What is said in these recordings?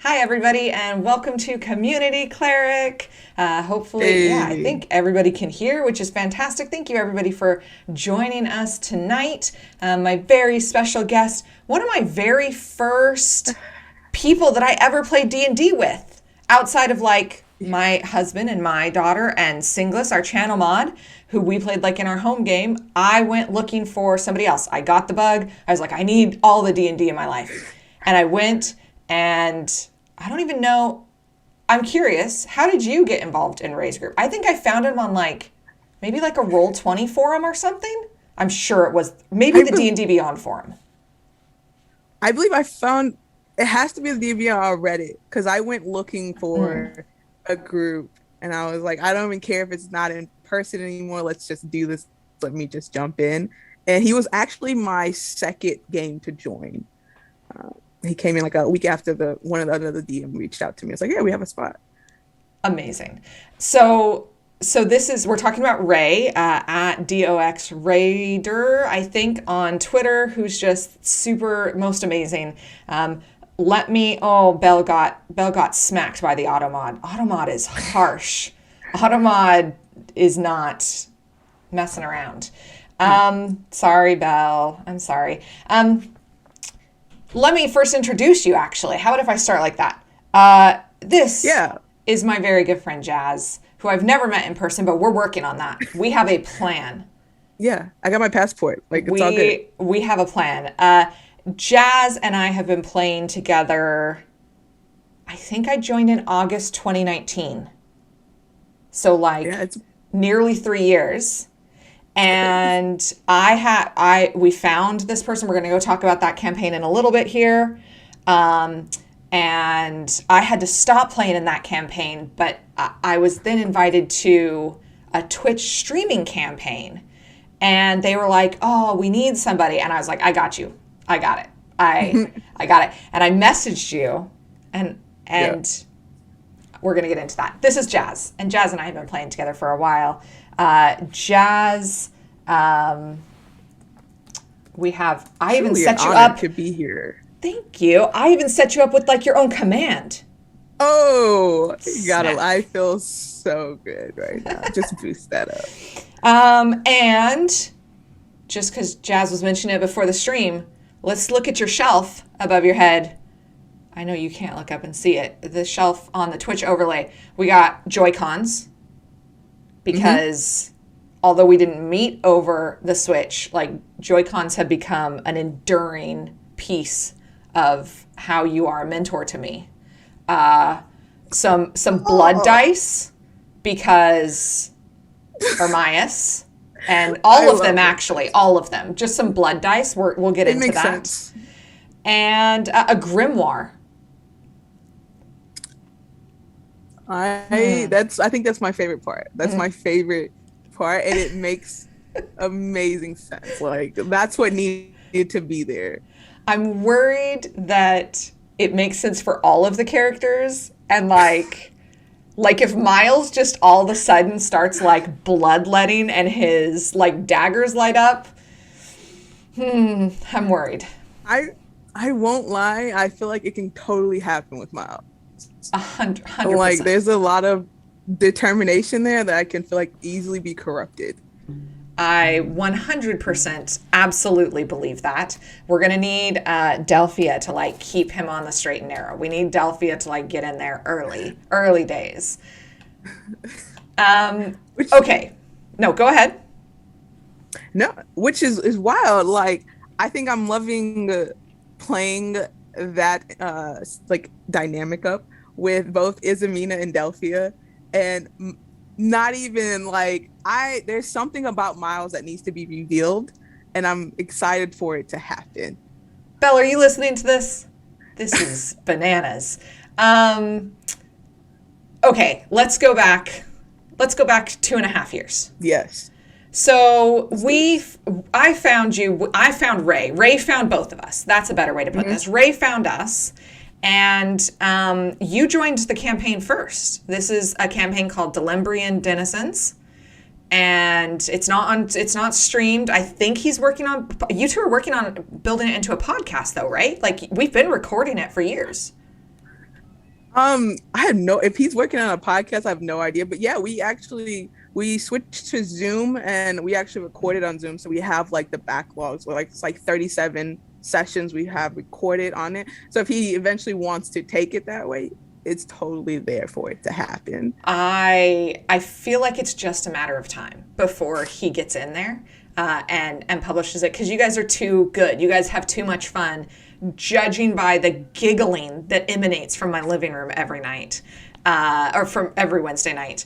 Hi, everybody, and welcome to Community Cleric. Hopefully, I Hey, think everybody can hear, which is fantastic. Thank you, everybody, for joining us tonight. My very special guest, one of my very first people that I ever played D&D with, outside of like my husband and my daughter and Singlis, our channel mod, who we played like in our home game. I went looking for somebody else. I got the bug. I was like, I need all the D&D in my life. And I went and I don't even know. I'm curious. How did you get involved in Ray's group? I think I found him on like maybe like a Roll20 forum or something. I'm sure it was maybe I the be D&D Beyond forum. I believe I found it has to be the DVR on Reddit because I went looking Mm. for a group and I was like, I don't even care if it's not in person anymore. Let's just do this. Let me just jump in. And he was actually my second game to join. Uh, he came in like a week after the one of the other DM reached out to me. It's like, yeah, we have a spot. Amazing. So this is we're talking about Ray at DOX Raider, I think, on Twitter, who's just super most amazing. Let me. Oh, Bell got smacked by the Automod. Automod is harsh. Automod is not messing around. Sorry, Belle. I'm sorry. Let me first introduce you. Actually, how about if I start like that? This Yeah, is my very good friend Jazz, who I've never met in person, but we're working on that. We have a plan. yeah. I got my passport. Like it's all good. We have a plan. Jazz and I have been playing together. I think I joined in August 2019, so Yeah, like it's nearly 3 years. crazy. And we found this person. We're going to go talk about that campaign in a little bit here. Um, and I had to stop playing in that campaign, but I was then invited to a Twitch streaming campaign, and they were like, "Oh, we need somebody," and I was like, "I got you, I got it, I got it," and I messaged you, and Yeah. and we're gonna get into that. This is Jazz, and Jazz and I have been playing together for a while. Jazz, um, we have. I even Truly an set you honor up. to be here. Thank you. I even set you up with like your own command. Oh, you gotta, Snap. I feel so good right now. Just boost that up. And just because Jazz was mentioning it before the stream, let's look at your shelf above your head. I know you can't look up and see it. The shelf on the Twitch overlay. We got Joy Cons Hmm. because although we didn't meet over the Switch, like Joy Cons have become an enduring piece of how you are a mentor to me. Some blood Oh, dice because Ermias, and all I of them love blood actually, dice. all of them, just some blood dice. We'll get It into makes that, sense. and a grimoire. I think that's my favorite part. That's my favorite part, and it makes amazing sense. Like that's what needed to be there. I'm worried that it makes sense for all of the characters, and like if Miles just all of a sudden starts like bloodletting and his like daggers light up, I'm worried. I I won't lie. I feel like it can totally happen with Miles. A hundred Like percent. there's a lot of determination there that I can feel like easily be corrupted. I 100% absolutely believe that. We're going to need Delphia to like keep him on the straight and narrow. We need Delphia to like get in there early, early days. Um, Which okay. No, go ahead. no, which is wild. Like I think I'm loving playing that like dynamic up with both Isamina and Delphia, and not even like I. There's something about Miles that needs to be revealed, and I'm excited for it to happen. Belle, are you listening to this? This is bananas. Um, okay, let's go back. Let's go back 2.5 years. Yes, So let's do this. I found you, I found Ray. Ray found both of us. That's a better way to put Mm-hmm. this. Ray found us, and you joined the campaign first. This is a campaign called Delimbrian Denizens, and it's not streamed. I think he's working on, you two are working on building it into a podcast though, right? Like we've been recording it for years. I have no, if he's working on a podcast, I have no idea. But yeah, we switched to Zoom and we actually recorded on Zoom. So we have like the backlogs where like it's like 37 sessions we have recorded on it. So if he eventually wants to take it that way, it's totally there for it to happen. I feel like it's just a matter of time before he gets in there and publishes it, because you guys are too good. You guys have too much fun, judging by the giggling that emanates from my living room every night, or from every Wednesday night.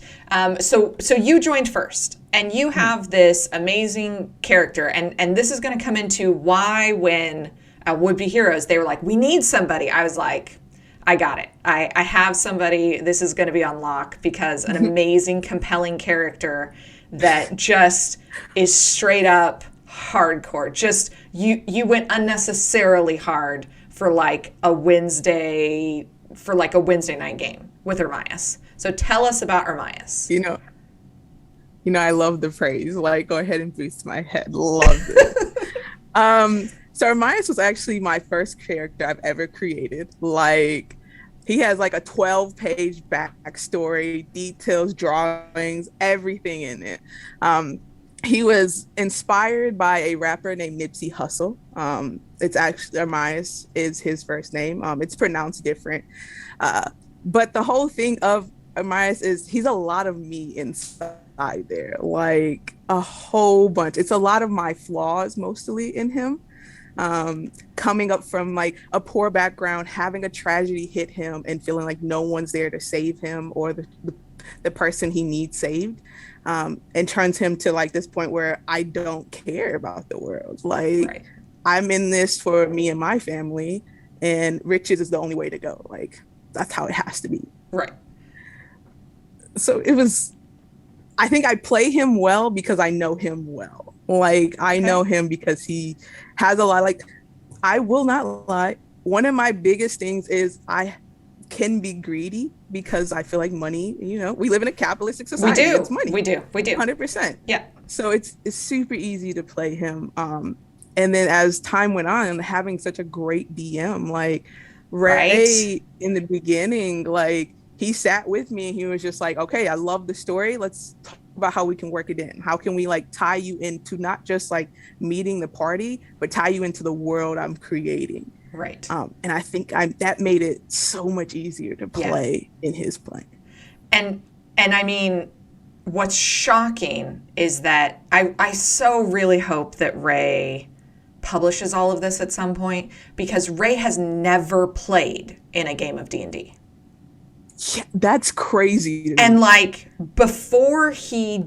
So you joined first, and you have this amazing character, and this is going to come into why when Would Be Heroes, they were like, we need somebody. I was like, I got it. I have somebody. This is going to be on lock, because an amazing, compelling character that just is straight up hardcore. Just you went unnecessarily hard for like a Wednesday night game with Ermias. So tell us about Ermias. I love the praise. Like, go ahead and boost my head. Love it. So Miles was actually my first character I've ever created. Like, he has like a 12-page backstory, details, drawings, everything in it. He was inspired by a rapper named Nipsey Hussle. It's actually, Miles is his first name. It's pronounced different. But the whole thing of Miles is he's a lot of me inside there, like a whole bunch. It's a lot of my flaws mostly in him. Coming up from like a poor background, having a tragedy hit him and feeling like no one's there to save him or the person he needs saved, and turns him to like this point where I don't care about the world. Like, right. I'm in this for me and my family, and riches is the only way to go. Like, that's how it has to be. Right. So I think I play him well because I know him well. Like, I know him because he has a lot. Like, I will not lie. One of my biggest things is I can be greedy because I feel like money, we live in a capitalistic society. We do. It's money. We do. 100%. Yeah. So it's super easy to play him. And then as time went on, and having such a great DM, like Ray in the beginning, like he sat with me and he was just like, okay, I love the story. Let's talk about how we can work it in. How can we like tie you into not just like meeting the party, but tie you into the world I'm creating. Right. And I think that made it so much easier to play in his play. And I mean, what's shocking is that I so really hope that Ray publishes all of this at some point, because Ray has never played in a game of D&D. Yeah, that's crazy. And like before he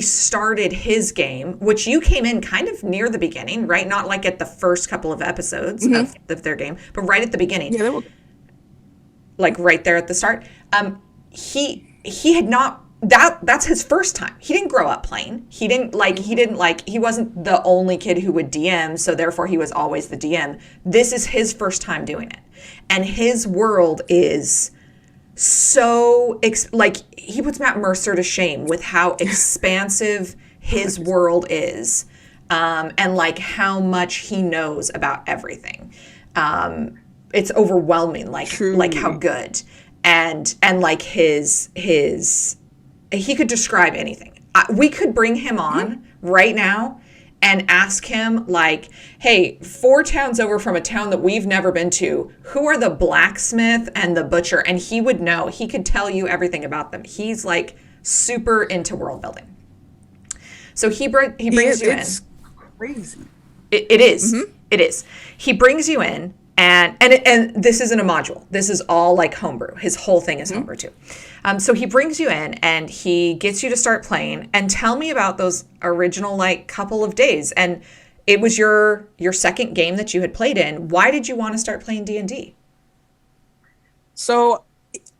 started his game, which you came in kind of near the beginning, right? Not like at the first couple of episodes of their game, but right at the beginning. Yeah, like right there at the start. He had not, that's his first time. He didn't grow up playing. He wasn't the only kid who would DM, so therefore he was always the DM. This is his first time doing it. And his world is so, he puts Matt Mercer to shame with how expansive his world is, and like how much he knows about everything. It's overwhelming, like how good. And like his he could describe anything. We could bring him on right now and ask him, like, hey, 4 towns over from a town that we've never been to, who are the blacksmith and the butcher? And he would know. He could tell you everything about them. He's like super into world building. So he brings you in. It's crazy. It is. Mm-hmm. It is. He brings you in, and this isn't a module. This is all like homebrew. His whole thing is homebrew too. So he brings you in and he gets you to start playing. And tell me about those original like couple of days. And it was your second game that you had played in. Why did you want to start playing D&D? So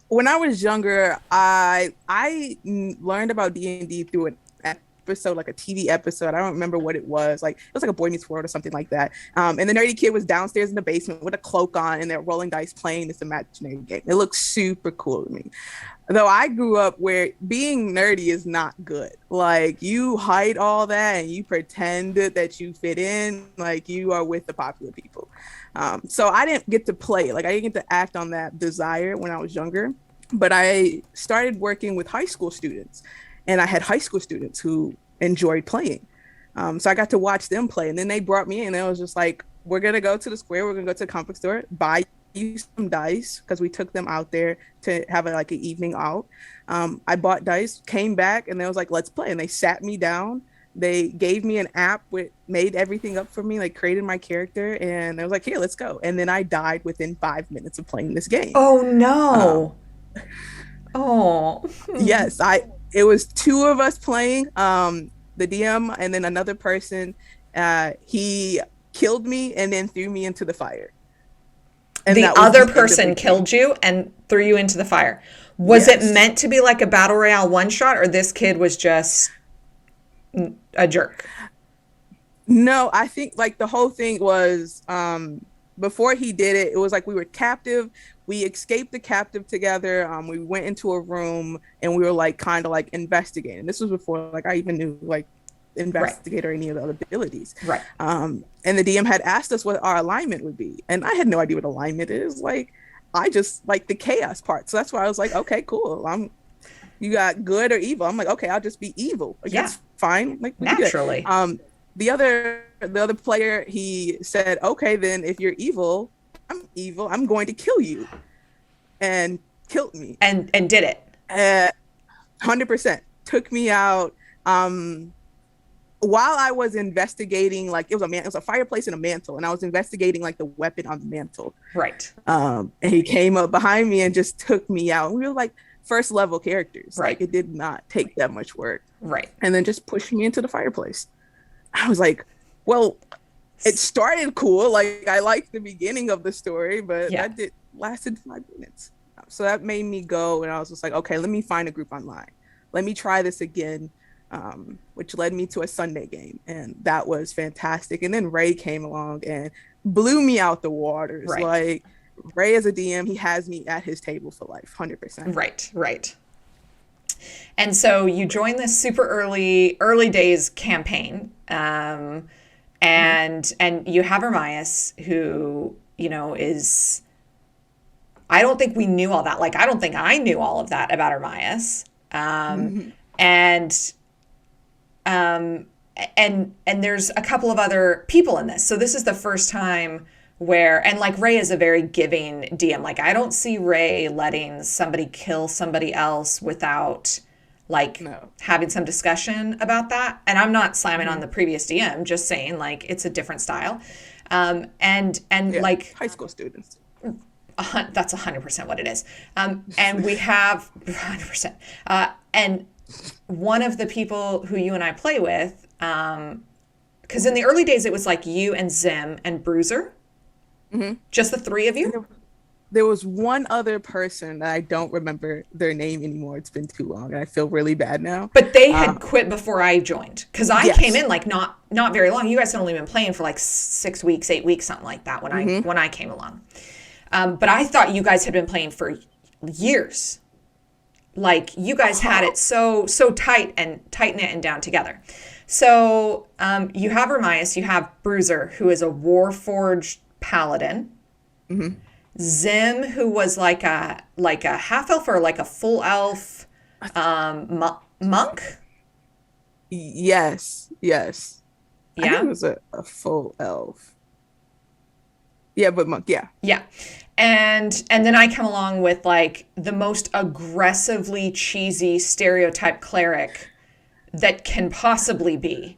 when I was younger, I learned about D&D through an episode, like a TV episode. I don't remember what it was. Like, it was like a Boy Meets World or something like that. And the nerdy kid was downstairs in the basement with a cloak on, and they're rolling dice playing this imaginary game. It looks super cool to me. Though I grew up where being nerdy is not good. Like, you hide all that and you pretend that you fit in, like you are with the popular people. So I didn't get to play, like I didn't get to act on that desire when I was younger, but I started working with high school students, and I had high school students who enjoyed playing. So I got to watch them play, and then they brought me in, and it was just like, we're gonna go to the square, we're gonna go to the comic book store, buy you some dice, because we took them out there to have like an evening out. I bought dice, came back, and they was like, let's play, and they sat me down. They gave me an app which made everything up for me, like created my character, and I was like, here, let's go. And then I died within 5 minutes of playing this game. Oh no. Oh. Yes, it was two of us playing, the DM and then another person. He killed me and then threw me into the fire. And The that was other the end of person the killed game. you and threw you into the fire. Was it Yes. meant to be like a battle royale one shot, or this kid was just a jerk? No, I think like the whole thing was, before he did it, it was like we were captive. We escaped the captive together. We went into a room and we were like kind of like investigating. This was before like I even knew like investigate or any of the other abilities. Right. And the DM had asked us what our alignment would be, and I had no idea what alignment is. Like I just like the chaos part, so that's why I was like, okay, cool. You got good or evil. I'm like, okay, I'll just be evil. Like, Yeah. that's fine. Like we can do it. Naturally. The other player, he said, okay, then if you're evil, I'm evil. I'm going to kill you, and killed me. And did it. 100% took me out. While I was investigating, like it was a fireplace and a mantle, and I was investigating like the weapon on the mantle. Right. And he came up behind me and just took me out. And we were like first level characters. Right. Like it did not take that much work. Right. And then just pushed me into the fireplace. I was like, well, it started cool. Like I liked the beginning of the story, but Yeah. that lasted 5 minutes. So that made me go, and I was just like, okay, let me find a group online. Let me try this again, which led me to a Sunday game, and that was fantastic. And then Ray came along and blew me out the waters. Right. Like Ray as a DM, he has me at his table for life, 100%. Right. Right. And so you join this super early days campaign, and you have Ermias, who is. I don't think we knew all that. Like I don't think I knew all of that about Ermias, and there's a couple of other people in this. So this is the first time where, and like Ray is a very giving DM. Like I don't see Ray letting somebody kill somebody else without like having some discussion about that. And I'm not slamming on the previous DM, just saying like it's a different style. And like high school students. That's 100% what it is. And we have 100%. And one of the people who you and I play with, because in the early days, it was like you and Zim and Bruiser, just the three of you. There was one other person that I don't remember their name anymore. It's been too long, and I feel really bad now. But they had quit before I joined, because I Yes. came in like not very long. You guys had only been playing for like 6 weeks, 8 weeks, something like that when I came along. But I thought you guys had been playing for years. Like you guys had it so tight knit and down together. So you have Ermias, you have Bruiser, who is a Warforged paladin. Zim, who was like a half elf or like a full elf monk. Yes. I think it was a full elf. Yeah, but monk. Yeah. And then I come along with like the most aggressively cheesy stereotype cleric that can possibly be.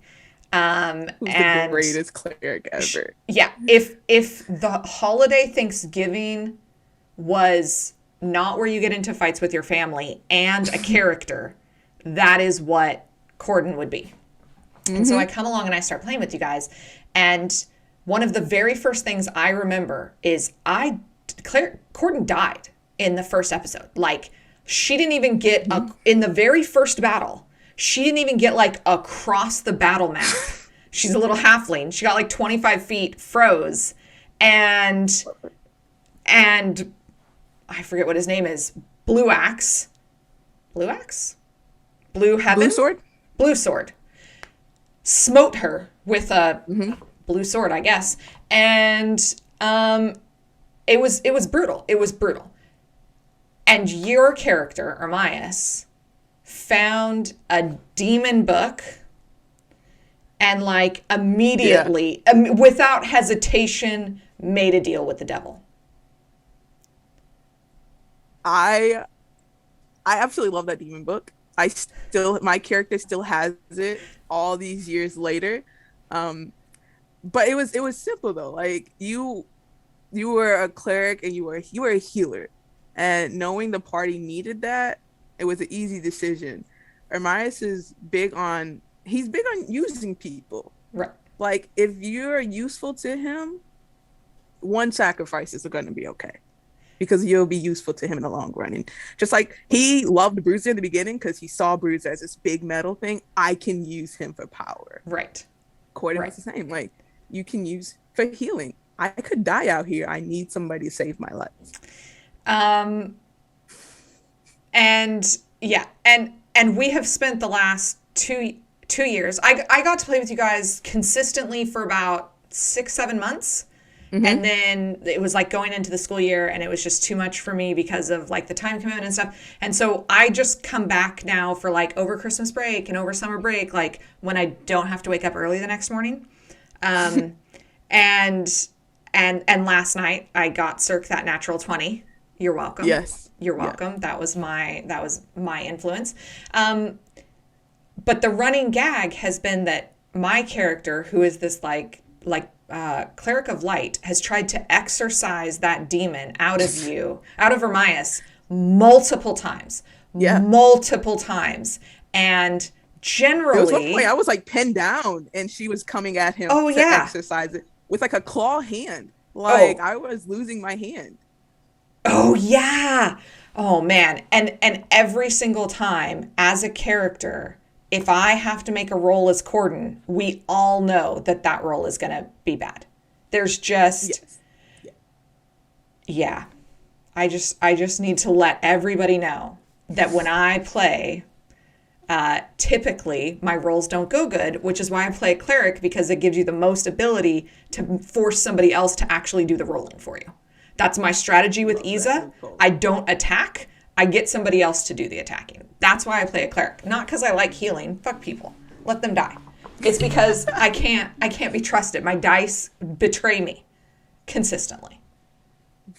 Who's the greatest cleric ever. Yeah. If the holiday Thanksgiving was not where you get into fights with your family and a character, that is what Corden would be. And so I come along and I start playing with you guys. And one of the very first things I remember is Corden died in the first episode. Like she didn't even get in the very first battle. She didn't even get like across the battle map. She's a little halfling. She got like 25 feet, froze, and I forget what his name is. Blue Sword smote her with a blue sword, I guess, and Um, it was brutal. It was brutal. And your character, Ermias, found a demon book and like Yeah. immediately, without hesitation, made a deal with the devil. I I absolutely love that demon book. My character still has it all these years later. Um, but it was simple though. Like you were a cleric and you were a healer. And knowing the party needed that, it was an easy decision. Ermias is he's big on using people. Right. Like if you're useful to him, one sacrifices are going to be okay because you'll be useful to him in the long run. And just like he loved Bruiser in the beginning because he saw Bruiser as this big metal thing, I can use him for power. Right. Corden Right. was the same. Like you can use for healing. I could die out here. I need somebody to save my life. Um, and yeah, and we have spent the last two years. I got to play with you guys consistently for about 6 7 months. Mm-hmm. And then it was like going into the school year and it was just too much for me because of like the time commitment and stuff. And so I just come back now for like over Christmas break and over summer break, like when I don't have to wake up early the next morning. Um, and and last night I got Cirque that natural 20. You're welcome. Yes. You're Yeah. welcome. That was my influence. Um, but the running gag has been that my character, who is this cleric of light, has tried to exorcise that demon out of you, out of Ermias, Yeah. multiple times, and There was one generally, point I was like pinned down and she was coming at him oh to yeah, exercise it with like a claw hand. Like oh I was losing my hand. oh yeah, oh man, and every single time as a character, if I have to make a roll as Corden, we all know that that roll is gonna be bad. There's just Yes. Yeah. yeah, I just need to let everybody know that when I play, typically my rolls don't go good, which is why I play a cleric because it gives you the most ability to force somebody else to actually do the rolling for you. That's my strategy with Love that Isa. loophole. I don't attack. I get somebody else to do the attacking. That's why I play a cleric. Not because I like healing. Fuck people. Let them die. It's because I can't be trusted. My dice betray me consistently.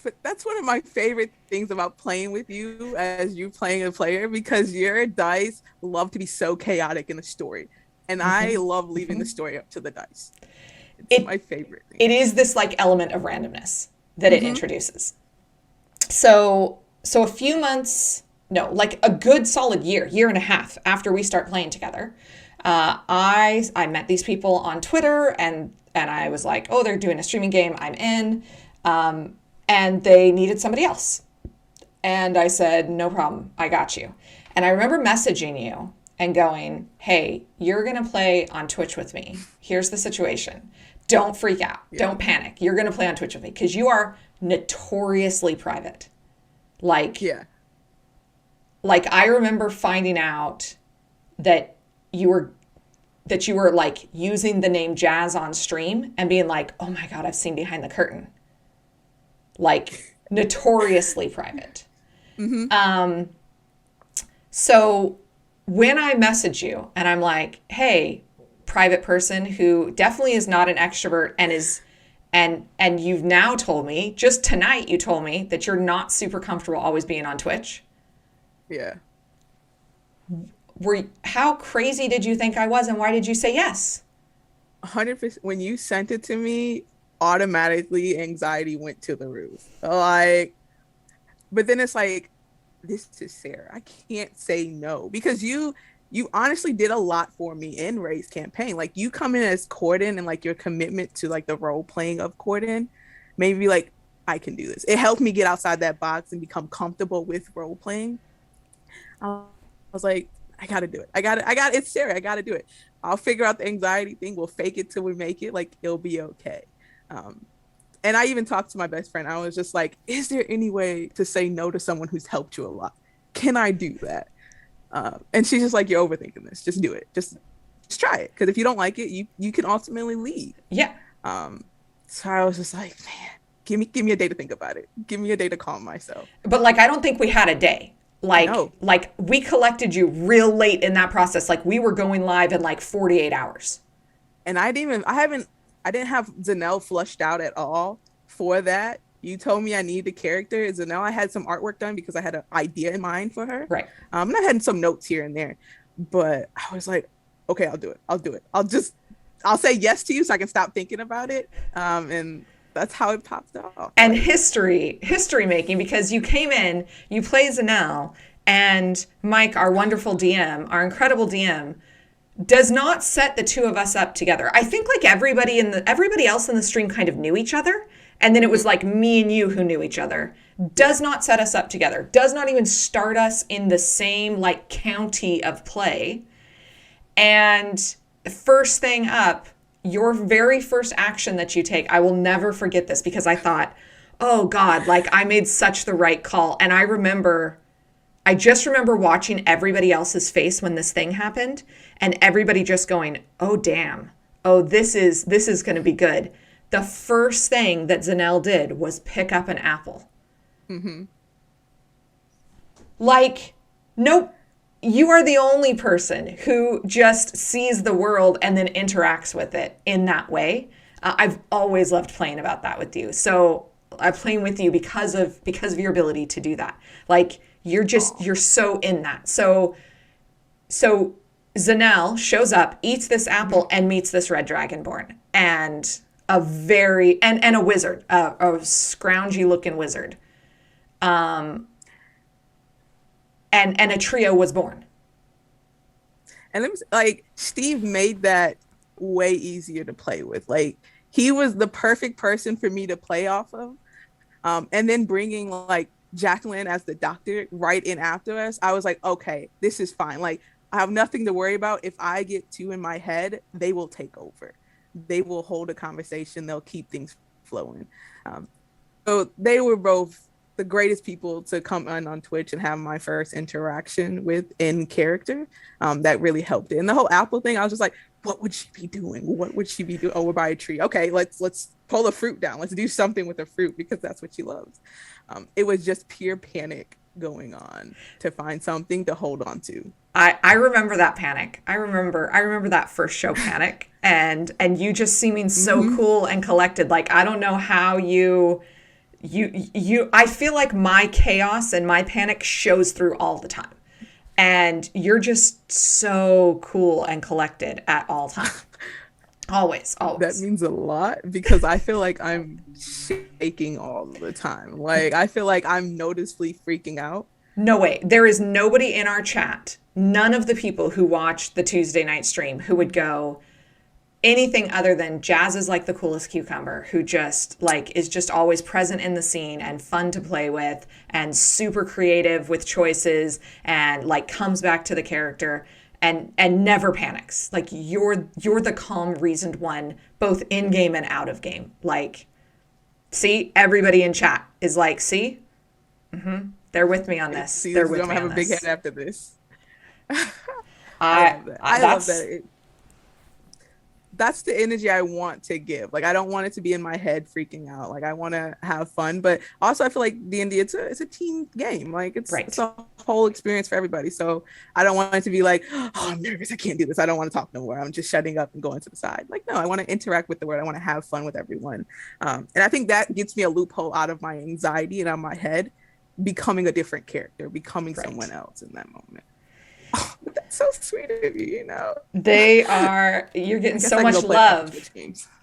But that's one of my favorite things about playing with you as you playing a player because your dice love to be so chaotic in the story. And I love leaving the story up to the dice. It's It my favorite thing. it is this like element of randomness that it Mm-hmm. introduces. So a few months, no, like a good solid year and a half after we start playing together, I met these people on Twitter and I was like, oh, they're doing a streaming game. I'm in, and they needed somebody else, and I said, no problem, I got you. And I remember messaging you and going, hey, you're gonna play on Twitch with me. Here's the situation. Don't freak out. Yeah. Don't panic. You're gonna play on Twitch with me because you are notoriously private. Like, Yeah. like I remember finding out that you were like using the name Jazz on stream and being like, oh my God, I've seen behind the curtain. Like notoriously private. Mm-hmm. So when I message you and I'm like, hey, private person who definitely is not an extrovert and is and you've now told me, just tonight you told me that you're not super comfortable always being on Twitch. Yeah. How crazy did you think I was and why did you say yes? 100%. When you sent it to me, automatically anxiety went to the roof. Like, but then it's like, this is Sarah. I can't say no because you honestly did a lot for me in Ray's campaign. Like you come in as Corden and like your commitment to like the role playing of Corden, maybe like I can do this. It helped me get outside that box and become comfortable with role playing. I was like, I gotta do it. It's Sarah. I gotta do it. I'll figure out the anxiety thing. We'll fake it till we make it. Like it'll be okay. And I even talked to my best friend. I was just like, is there any way to say no to someone who's helped you a lot? Can I do that? And she's just like, you're overthinking this. Just do it. Just try it. Because if you don't like it, you can ultimately leave. Yeah. So I was just like, man, give me a day to think about it. Give me a day to calm myself. But like, I don't think we had a day. No. Like we collected you real late in that process. Like we were going live in like 48 hours. And I didn't have Zanelle flushed out at all for that. You told me I needed a character. Zanelle, I had some artwork done because I had an idea in mind for her. Right. And I had some notes here and there, but I was like, okay, I'll do it. I'll say yes to you so I can stop thinking about it. And that's how it popped off. And history making, because you came in, you played Zanelle, and Mike, our wonderful DM, our incredible DM, does not set the two of us up together. I think like everybody else in the stream kind of knew each other, and then it was like me and you who knew each other. Does not set us up together. Does not even start us in the same like county of play. And first thing up, your very first action that you take, I will never forget this because I thought, oh God, like I made such the right call. And I just remember watching everybody else's face when this thing happened and everybody just going, oh damn, oh this is going to be good. The first thing that Zanelle did was pick up an apple. Mm-hmm. Like, nope. You are the only person who just sees the world and then interacts with it in that way. I've always loved playing about that with you. So I'm playing with you because of your ability to do that. Like you're so in that. So Zanelle shows up, eats this apple, and meets this red dragonborn, and a wizard, a scroungy looking wizard. And a trio was born. And it was like Steve made that way easier to play with. Like he was the perfect person for me to play off of. And then bringing like Jacqueline as the doctor right in after us, I was like, okay, this is fine. Like I have nothing to worry about. If I get two in my head, they will take over. They will hold a conversation. They'll keep things flowing. So they were both the greatest people to come on Twitch and have my first interaction with in character. That really helped it. And the whole apple thing, I was just like, what would she be doing? What would she be doing? Oh, we're by a tree. Okay, let's pull a fruit down. Let's do something with the fruit because that's what she loves. It was just pure panic going on to find something to hold on to. I remember that panic. I remember that first show panic and you just seeming so cool and collected. Like, I don't know how you I feel like my chaos and my panic shows through all the time. And you're just so cool and collected at all times. Always. That means a lot because I feel like I'm shaking all the time. Like, I feel like I'm noticeably freaking out. No way. There is nobody in our chat, none of the people who watched the Tuesday night stream who would go anything other than Jazz is like the coolest cucumber, who just like is just always present in the scene and fun to play with and super creative with choices and like comes back to the character and never panics. Like you're the calm, reasoned one, both in game and out of game. Like, see, everybody in chat is like, see, they're with me on this. See, they're with I'm me gonna on have a big this. head after this. I love that. That's the energy I want to give. Like, I don't want it to be in my head freaking out. Like, I want to have fun, but also I feel like D&D, it's a team game. Like, it's a whole experience for everybody. So I don't want it to be like, oh, I'm nervous, I can't do this, I don't want to talk no more, I'm just shutting up and going to the side. Like, no, I want to interact with the world. I want to have fun with everyone. And I think that gets me a loophole out of my anxiety and out of my head, becoming a different character, becoming someone else in that moment. Oh, but that's so sweet of you, you know. You're getting so much love.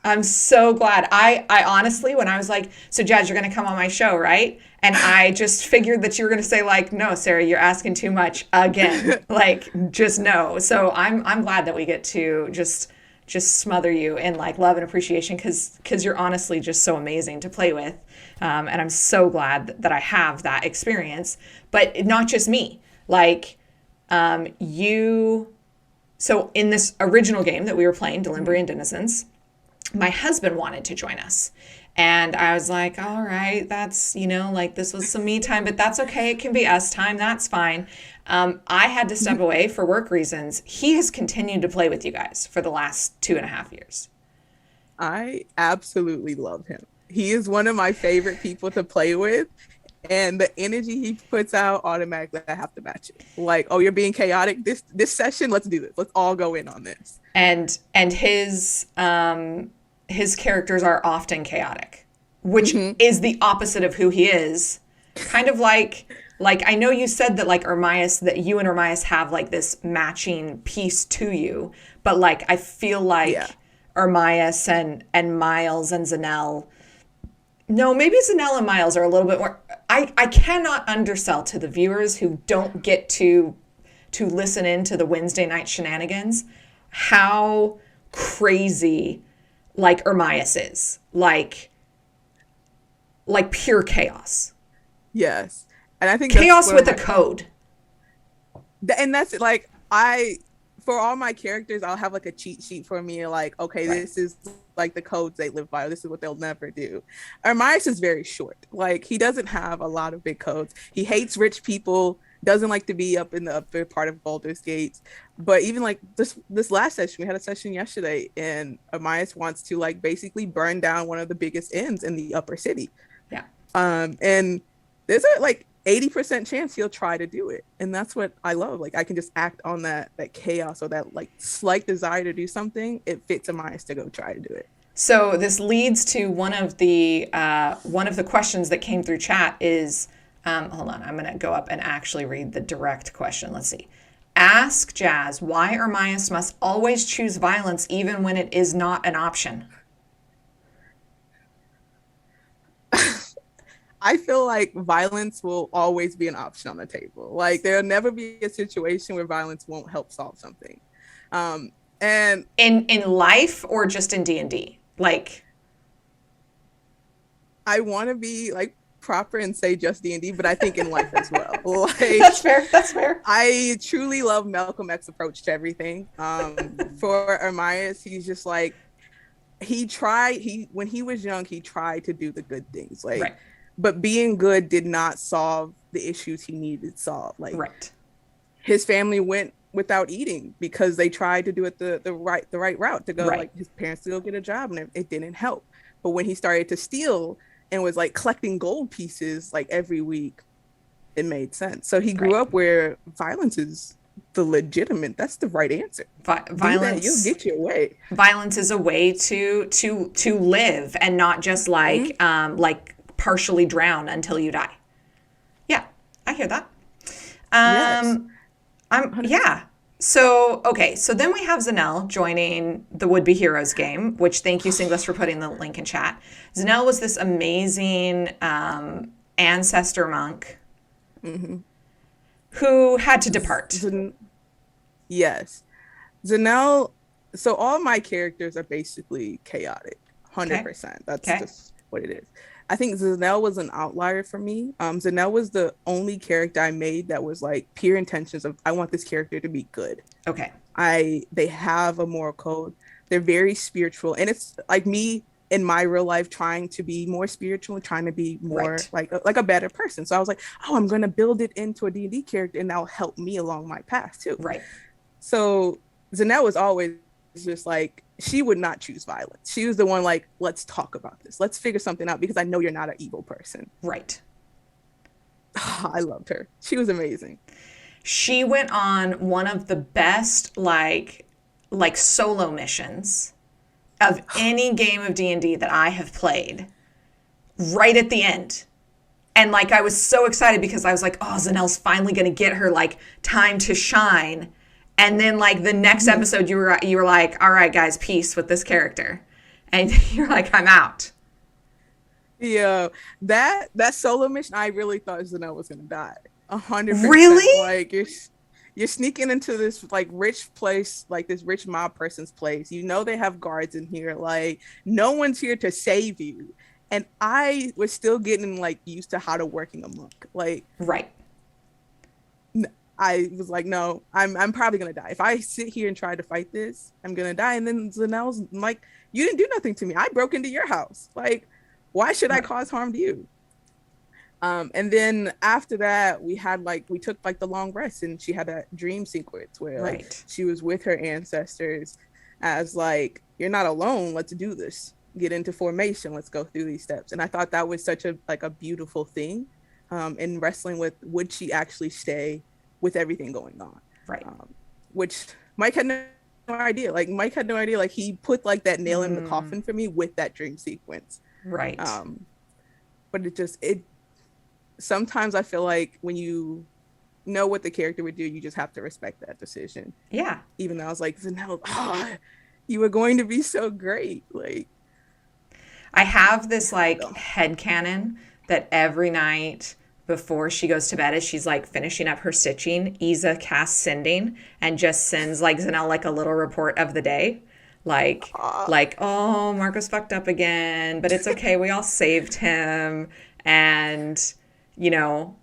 I'm so glad. I honestly, when I was like, so Jazz, you're going to come on my show, right? And I just figured that you were going to say like, no, Sarah, you're asking too much again. Like, just no. So I'm glad that we get to just smother you in like love and appreciation because you're honestly just so amazing to play with. And I'm so glad that I have that experience, but not just me. Like, so in this original game that we were playing, Delphia Denizens, my husband wanted to join us. And I was like, all right, that's, like this was some me time, but that's okay. It can be us time. That's fine. I had to step away for work reasons. He has continued to play with you guys for the last 2.5 years. I absolutely love him. He is one of my favorite people to play with. And the energy he puts out, automatically I have to match it. Like, oh, you're being chaotic this session. Let's do this. Let's all go in on this. And his characters are often chaotic, which Mm-hmm. is the opposite of who he is. Kind of like I know you said that like Ermias, that you and Ermias have like this matching piece to you, but like I feel like Yeah. Ermias and Miles and Zanelle. No, maybe Zanelle and Miles are a little bit more. I cannot undersell to the viewers who don't get to listen in to the Wednesday night shenanigans how crazy like Ermias is. Like pure chaos. Yes. And I think Chaos with a code. And that's like, I for all my characters, I'll have like a cheat sheet for me, like, okay, Right. this is like the codes they live by, this is what they'll never do. Armias is very short, like he doesn't have a lot of big codes. He hates rich people, doesn't like to be up in the upper part of Baldur's Gate. But even like this last session, we had a session yesterday, and Armias wants to like basically burn down one of the biggest inns in the upper city. Yeah. And there's a like 80% chance he'll try to do it, and that's what I love. Like I can just act on that chaos or that like slight desire to do something. It fits Amias to go try to do it. So this leads to one of the questions that came through chat is, hold on, I'm gonna go up and actually read the direct question. Let's see. Ask Jazz why Ermias must always choose violence even when it is not an option. I feel like violence will always be an option on the table. Like there'll never be a situation where violence won't help solve something. And in life or just in D&D? Like, I want to be like proper and say just D&D, but I think in life as well. Like that's fair. That's fair. I truly love Malcolm X's approach to everything. For Armias, he's just like, when he was young, he tried to do the good things. Like, right. But being good did not solve the issues he needed solved. Like right. His family went without eating because they tried to do it the right route, to go right. like his parents to go get a job, and it didn't help. But when he started to steal and was like collecting gold pieces like every week, it made sense. So he grew up where violence is that's the right answer. Violence, you'll get your way. Violence is a way to live, and not just like like partially drown until you die. Yeah, I hear that. Yes. Yeah. So, okay. So then we have Zanelle joining the Would Be Heroes game, which thank you, Singles, for putting the link in chat. Zanelle was this amazing ancestor monk who had to depart. Yes. Zanelle, so all my characters are basically chaotic, 100%. Okay. That's just what it is. I think Zanelle was an outlier for me. Zanelle was the only character I made that was like pure intentions of, I want this character to be good. Okay. They have a moral code. They're very spiritual. And it's like me in my real life trying to be more spiritual and trying to be more like a better person. So I was like, oh, I'm going to build it into a D&D character, and that'll help me along my path too. Right. So Zanelle was always just like, she would not choose violence. She was the one like, let's talk about this. Let's figure something out, because I know you're not an evil person. Right. I loved her. She was amazing. She went on one of the best like solo missions of any game of D&D that I have played, right at the end. And like I was so excited because I was like, oh, Zanelle's finally going to get her like time to shine. And then like the next episode you were like, all right, guys, peace with this character. And you're like, I'm out. Yeah, that solo mission, I really thought Zanelle was gonna die. 100%. Really? Like you're sneaking into this like rich place, like this rich mob person's place. You know they have guards in here. Like no one's here to save you. And I was still getting like used to how to working a monk. Like right. I was like, no, I'm probably gonna die. If I sit here and try to fight this, I'm gonna die. And then Zanelle's like, you didn't do nothing to me. I broke into your house. Like, why should I cause harm to you? And then after that, we took like the long rest, and she had a dream sequence where like she was with her ancestors as like, you're not alone. Let's do this. get into formation. Let's go through these steps. And I thought that was such a like a beautiful thing, in wrestling with, would she actually stay with everything going on? Right. Which Mike had no idea. Like Mike had no idea. Like he put like that nail in the coffin for me with that dream sequence. Right. But it sometimes I feel like when you know what the character would do, you just have to respect that decision. Yeah. Even though I was like, Zanelle, you were going to be so great. Like, I have this like headcanon that every night before she goes to bed, as she's like finishing up her stitching, Isa casts sending and just sends like Zanelle like a little report of the day. Like, oh, Marcos fucked up again, but it's okay. We all saved him. And, you know,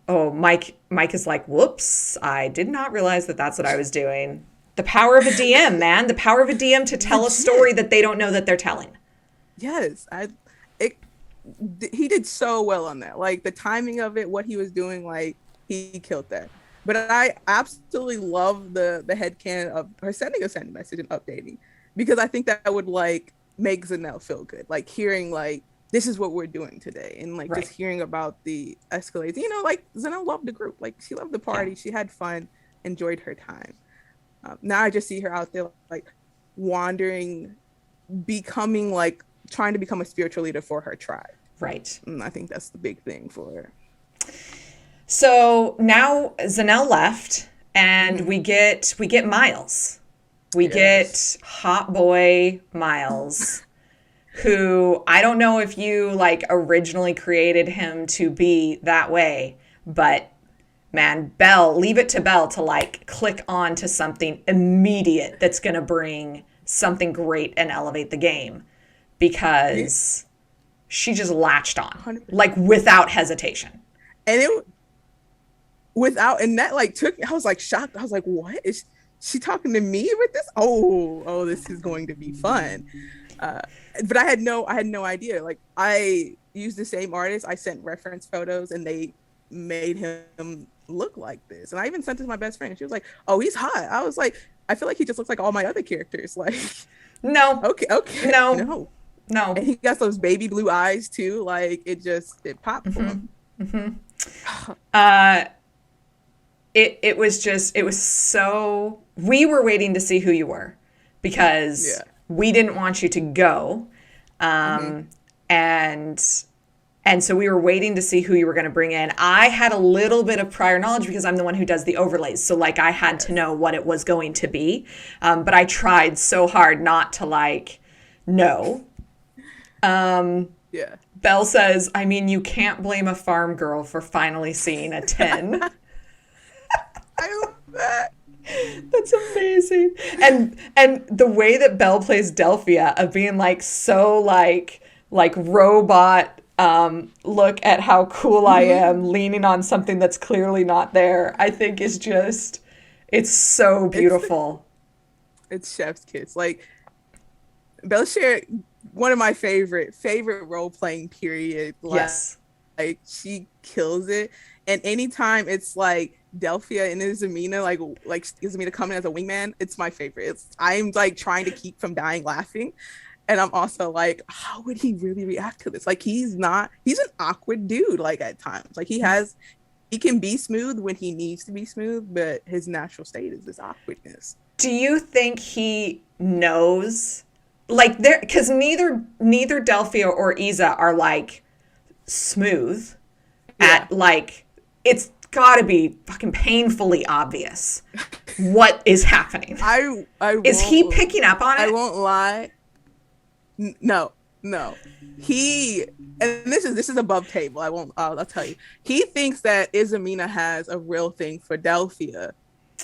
Mike is like, whoops, I did not realize that that's what I was doing. The power of a DM, man. The power of a DM to tell a story that they don't know that they're telling. Yes. He did so well on that. Like the timing of it, what he was doing, like he killed that. But I absolutely love the headcanon of her sending a sending message and updating, because I think that would like make Zanelle feel good. Like hearing like, this is what we're doing today. And like just hearing about the escalades, you know, like Zanelle loved the group. Like she loved the party. Yeah. She had fun, enjoyed her time. Now I just see her out there like wandering, becoming like trying to become a spiritual leader for her tribe. Right. And I think that's the big thing for her. So now Zanelle left and we get Miles. We get hot boy Miles, who I don't know if you like originally created him to be that way, but man, leave it to Belle to like click on to something immediate that's going to bring something great and elevate the game, because she just latched on 100%. Like without hesitation. And and that like took me, I was like shocked. I was like, what is she talking to me with this? Oh, this is going to be fun. But I had no idea. Like I used the same artist. I sent reference photos and they made him look like this. And I even sent it to my best friend. She was like, oh, he's hot. I was like, I feel like he just looks like all my other characters. Like, no. Okay. No. And he got those baby blue eyes too. Like it popped for him. It was so, we were waiting to see who you were, because we didn't want you to go. And so we were waiting to see who you were going to bring in. I had a little bit of prior knowledge because I'm the one who does the overlays. So like I had to know what it was going to be. But I tried so hard not to like know. Belle says, I mean, you can't blame a farm girl for finally seeing a 10. I love that. That's amazing. And the way that Belle plays Delphia of being like so like robot, look at how cool I am, leaning on something that's clearly not there, I think is just, it's so beautiful. It's chef's kiss. Like Belle shared one of my favorite role-playing period. Like she kills it. And anytime it's like Delphia and Izamina, like Izamina coming as a wingman, it's my favorite. I'm like trying to keep from dying laughing. And I'm also like, how would he really react to this? Like he's an awkward dude, like at times. Like he can be smooth when he needs to be smooth, but his natural state is this awkwardness. Do you think he knows? Like there, because neither Delphia or Isa are like smooth at like, it's gotta be fucking painfully obvious what is happening. Is he picking up on it? I won't lie. No. He, and this is above table. I'll tell you. He thinks that Izamina has a real thing for Delphia,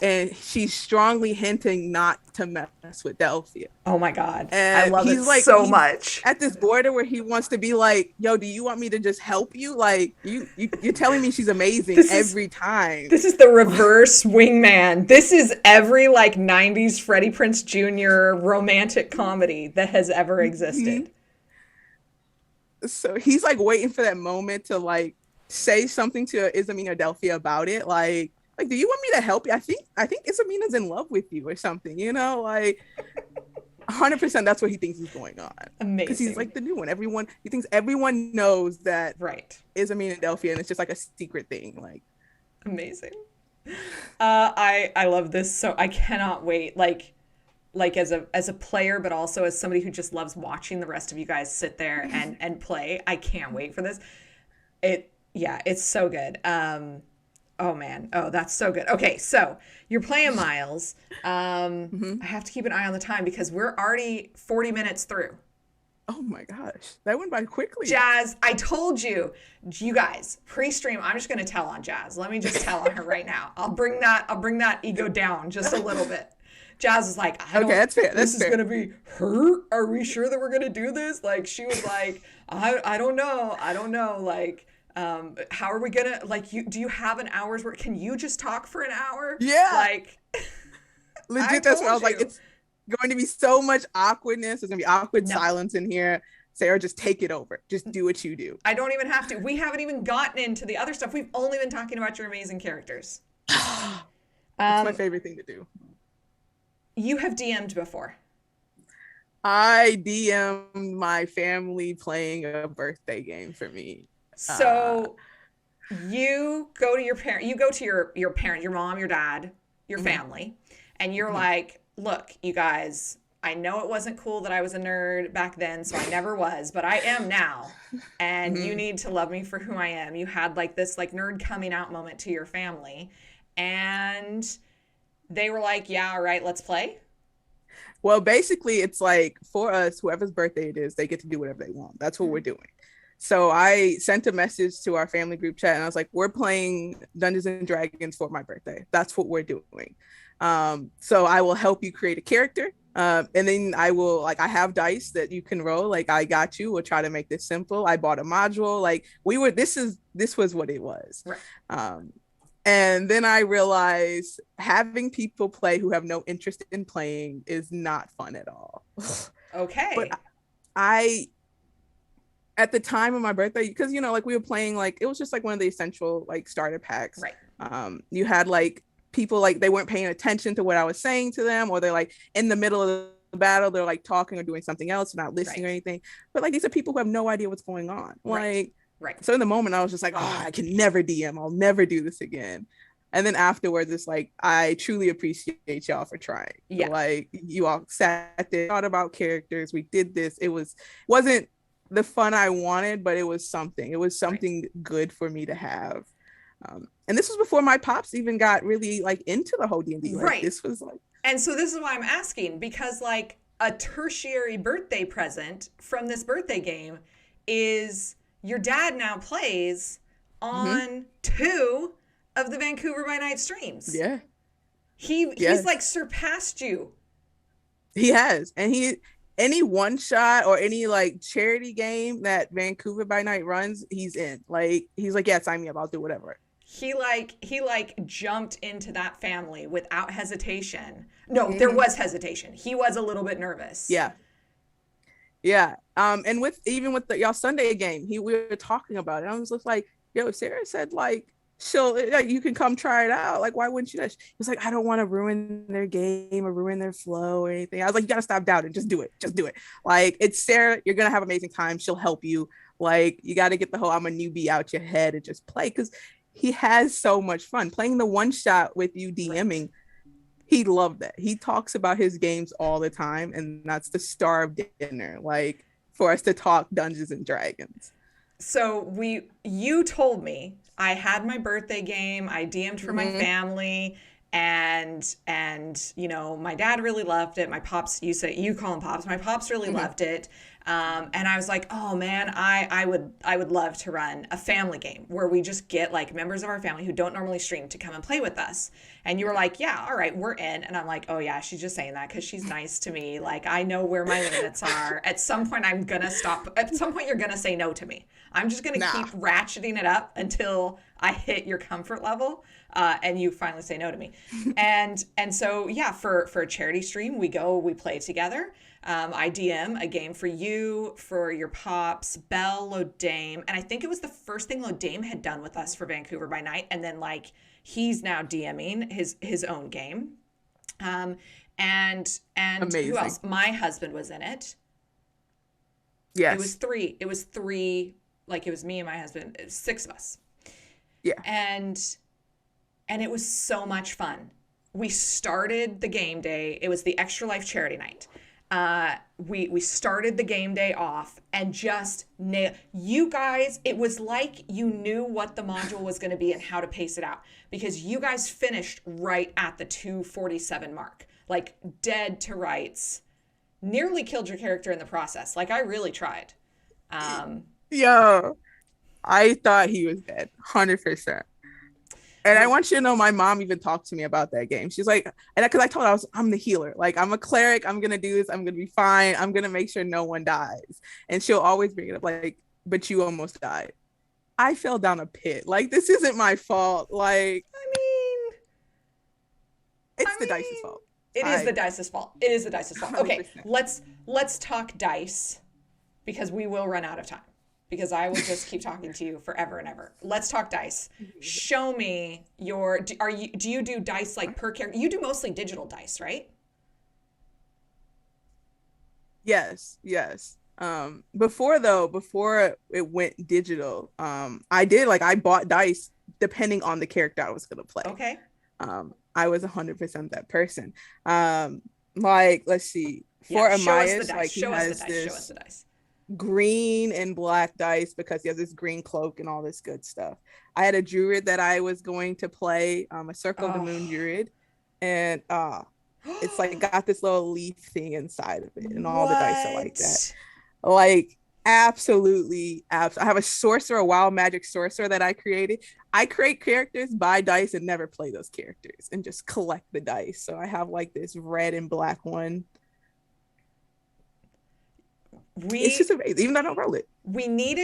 and she's strongly hinting not to mess with Delphia. Oh my God. And I love it like, so much. At this border where he wants to be like, yo, do you want me to just help you? Like you're telling me she's amazing every time. This is the reverse wingman. This is every like 90s Freddie Prinze Jr. romantic comedy that has ever existed. So he's like waiting for that moment to like say something to Izamina or Delphia about it. Like, do you want me to help you? I think Isamina's in love with you or something, you know? Like, 100% that's what he thinks is going on. Because he's Amazing. like the new one. He thinks everyone knows that Right. Izamine and Delphia, and it's just like a secret thing. Like, Amazing. I love this, so I cannot wait. Like as a player, but also as somebody who just loves watching the rest of you guys sit there and play. I can't wait for this. Yeah, it's so good. Oh man, oh that's so good. Okay, so you're playing Miles. mm-hmm. I have to keep an eye on the time because we're already 40 minutes through. Oh my gosh, that went by quickly. Jazz, I told you, you guys, pre-stream, I'm just gonna tell on Jazz. Let me just tell on her right now. I'll bring that ego down just a little bit. Jazz is like, I don't. Okay, that's fair. This is gonna be her. Are we sure that we're gonna do this? Like she was like, I don't know. I don't know. Like, how are we gonna like? Do you have an hour's work? Can you just talk for an hour? Yeah. Like, Legit, that's what I was like. It's going to be so much awkwardness. There's gonna be awkward silence in here. Sarah, just take it over. Just do what you do. I don't even have to. We haven't even gotten into the other stuff. We've only been talking about your amazing characters. That's my favorite thing to do. You have DM'd before. I DM'd my family playing a birthday game for me. So you go to your parent. You go to your parent, your mom, your dad, your family, and you're like, look, you guys, I know it wasn't cool that I was a nerd back then, so I never was, but I am now. And you need to love me for who I am. You had like this like nerd coming out moment to your family. And they were like, yeah, all right, let's play. Well, basically it's like for us, whoever's birthday it is, they get to do whatever they want. That's what we're doing. So I sent a message to our family group chat and I was like, we're playing Dungeons and Dragons for my birthday. That's what we're doing. So I will help you create a character. And then I will like, I have dice that you can roll. Like I got you. We'll try to make this simple. I bought a module. Like this was what it was. Right. And then I realized having people play who have no interest in playing is not fun at all. Okay. But I at the time of my birthday, because you know, like we were playing, like it was just like one of the essential like starter packs. Right. You had like people like they weren't paying attention to what I was saying to them, or they're like in the middle of the battle, they're like talking or doing something else, not listening or anything. But like these are people who have no idea what's going on. Like, so in the moment, I was just like, oh, I can never DM. I'll never do this again. And then afterwards, it's like, I truly appreciate y'all for trying. Yeah. Like you all sat there, thought about characters. We did this. Wasn't the fun I wanted, but it was something. It was something good for me to have. And this was before my pops even got really like into the whole D&D. Like, this was like. And so this is why I'm asking, because like a tertiary birthday present from this birthday game is your dad now plays on 2 of the Vancouver by Night streams. Yeah. He's like surpassed you. He has. And any one shot or any like charity game that Vancouver by Night runs, he's in. Like he's like, yeah, sign me up. I'll do whatever. He jumped into that family without hesitation. No, there was hesitation. He was a little bit nervous. Yeah. And with y'all Sunday game, we were talking about it. I was just like, yo, Sarah said like you can come try it out. Like, why wouldn't you? He was like, I don't want to ruin their game or ruin their flow or anything. I was like, you gotta stop doubting. Just do it. Like, it's Sarah. You're gonna have an amazing time. She'll help you. Like, you got to get the whole I'm a newbie out your head and just play, because he has so much fun playing the one shot with you DMing. Right. He loved that. He talks about his games all the time, and that's the star of dinner, like for us to talk Dungeons and Dragons. So you told me I had my birthday game. I DM'd for my family, and you know, my dad really loved it. My pops, you call him pops. My pops really loved it. And I was like, oh man, I would love to run a family game where we just get like members of our family who don't normally stream to come and play with us. And you were like, yeah, all right, we're in. And I'm like, oh yeah, she's just saying that because she's nice to me. Like, I know where my limits are. At some point I'm gonna stop. At some point you're gonna say no to me. I'm just gonna keep ratcheting it up until I hit your comfort level, and you finally say no to me. And so yeah, for a charity stream, we play together. I DM a game for you, for your pops, Belle, Lodame, and I think it was the first thing Lodame had done with us for Vancouver by Night, and then like he's now DMing his own game. And who Amazing. else? My husband was in it. It was Yes. three. It was three. Like it was me and my husband. It was six of us. Yeah. And it was so much fun. We started the game day. It was the Extra Life charity night. We started the game day off and just you guys. It was like you knew what the module was going to be and how to pace it out, because you guys finished right at the 247 mark, like dead to rights. Nearly killed your character in the process. Like I really tried. Yo, I thought he was dead, 100%. And I Well, want you to know, my mom even talked to me about that game. She's like, and because I told her I'm the healer. Like, I'm a cleric. I'm gonna do this. I'm gonna be fine. I'm gonna make sure no one dies. And she'll always bring it up, like, but you almost died. I fell down a pit. Like, this isn't my fault. Like, I mean, it's I the dice's mean, fault. it is the dice's fault. It is the dice's fault. Okay, 100%. let's talk dice, because we will run out of time. Because I will just keep talking to you forever and ever. Let's talk dice. Show me your. Do you do dice like per character? You do mostly digital dice, right? Yes, yes. Before it went digital, I bought dice depending on the character I was gonna play. Okay. I was 100% that person. Like, let's see, for Yeah. Show us the Amias, dice. like he Show us the has dice. Show us this the dice. green and black dice because he has this green cloak and all this good stuff. I had a druid that I was going to play, a Circle of the Oh. Moon druid, and it's like got this little leaf thing inside of it, and all the dice are like that. What? Like, absolutely. I have a sorcerer, a wild magic sorcerer that I created. I create characters, buy dice, and never play those characters, and just collect the dice. So I have like this red and black one. It's just amazing, even though I don't roll it. We need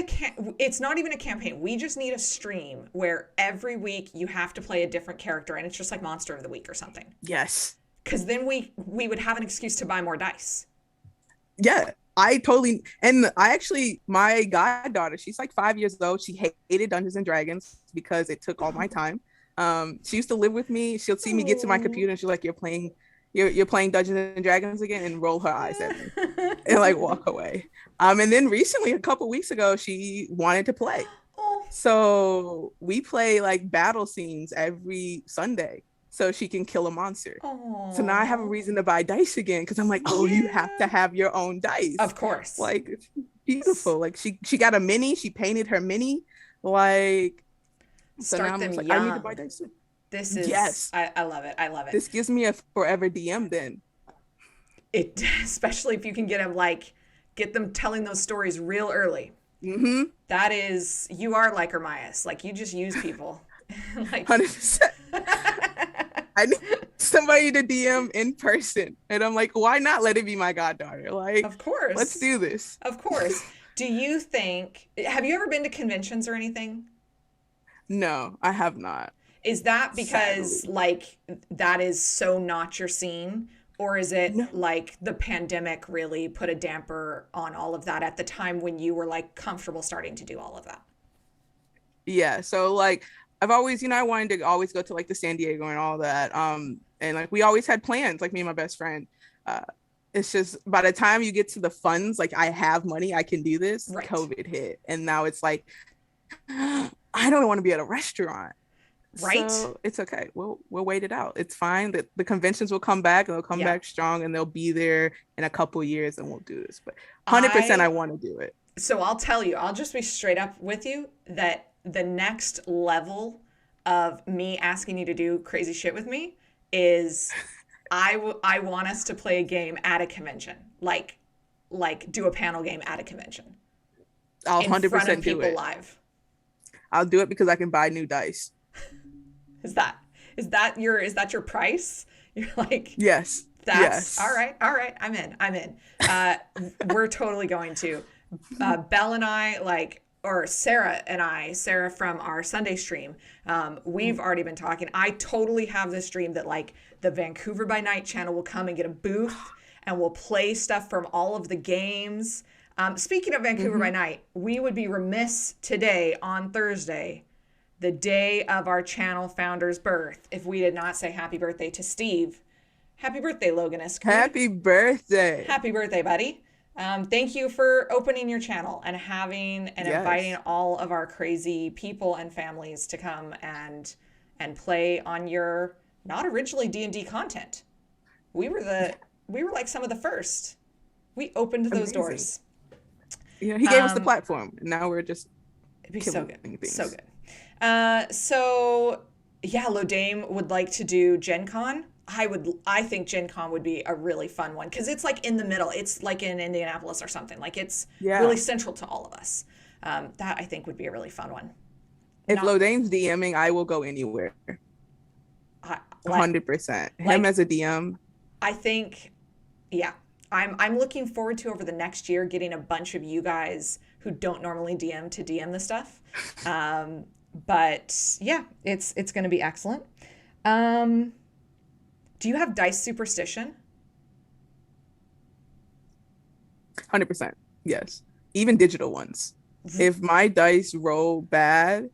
it's not even a campaign. We just need a stream where every week you have to play a different character, and it's just like Monster of the Week or something. Yes. Because then we would have an excuse to buy more dice. Yeah, I totally. And I actually, my goddaughter, she's like 5 years old. She hated Dungeons and Dragons because it took all my time. She used to live with me. She'll see me get to my computer and she's like, you're playing Dungeons and Dragons again, and roll her eyes at me and like walk away. And then recently, a couple weeks ago, she wanted to play. Oh. So we play like battle scenes every Sunday so she can kill a monster. Oh. So now I have a reason to buy dice again, because I'm like, oh, you have to have your own dice. Of course. Like, it's beautiful. Like, she got a mini. She painted her mini. Like, so Start now I'm them just like, young. I need to buy dice too. This is, yes. I love it. I love it. This gives me a forever DM then. It, especially if you can get them telling those stories real early. Mm-hmm. That is, you are like Ermias. Like, you just use people. Like 100%. I need somebody to DM in person. And I'm like, why not let it be my goddaughter? Like, of course. Let's do this. Of course. Do you think, have you ever been to conventions or anything? No, I have not. Is that because Sadly. like that is so not your scene? Or is it No. like the pandemic really put a damper on all of that at the time when you were like comfortable starting to do all of that? Yeah. So like, I've always, I wanted to always go to like the San Diego and all that. And like we always had plans, like me and my best friend. It's just by the time you get to the funds, like I have money, I can do this. Right. COVID hit, and now it's like I don't want to be at a restaurant. Right. So it's okay. We'll wait it out. It's fine. The conventions will come back, and they'll come back strong, and they'll be there in a couple years, and we'll do this. But 100%, I want to do it. So I'll tell you, I'll just be straight up with you that the next level of me asking you to do crazy shit with me is I want us to play a game at a convention, like do a panel game at a convention. I'll 100% front of do people it. Live. I'll do it because I can buy new dice. Is that your price? You're like, yes. That's yes. All right. I'm in. We're totally going to. Belle and I, or Sarah from our Sunday stream, we've already been talking. I totally have this dream that like the Vancouver by Night channel will come and get a booth and we'll play stuff from all of the games. Speaking of Vancouver by Night, we would be remiss today on Thursday, the day of our channel founder's birth, if we did not say happy birthday to Steve. Happy birthday, Logan Iskren. Happy birthday. Happy birthday, buddy. Thank you for opening your channel and having and inviting Yes. all of our crazy people and families to come and play on your not originally D&D content. We were like some of the first. We opened those Amazing. doors. Yeah, he gave us the platform. And now we're just It'd be so killing good. things. So good. So yeah, Lodame would like to do Gen Con. I think Gen Con would be a really fun one because it's like in the middle. It's like in Indianapolis or something. Like it's Yeah. really central to all of us. That I think would be a really fun one. If Not Lodane's DMing, I will go anywhere. like 100%. Him like as a DM. I think, yeah. I'm looking forward to over the next year getting a bunch of you guys who don't normally DM to DM the stuff. But yeah, it's going to be excellent. Do you have dice superstition? 100%. Yes. Even digital ones. If my dice roll bad,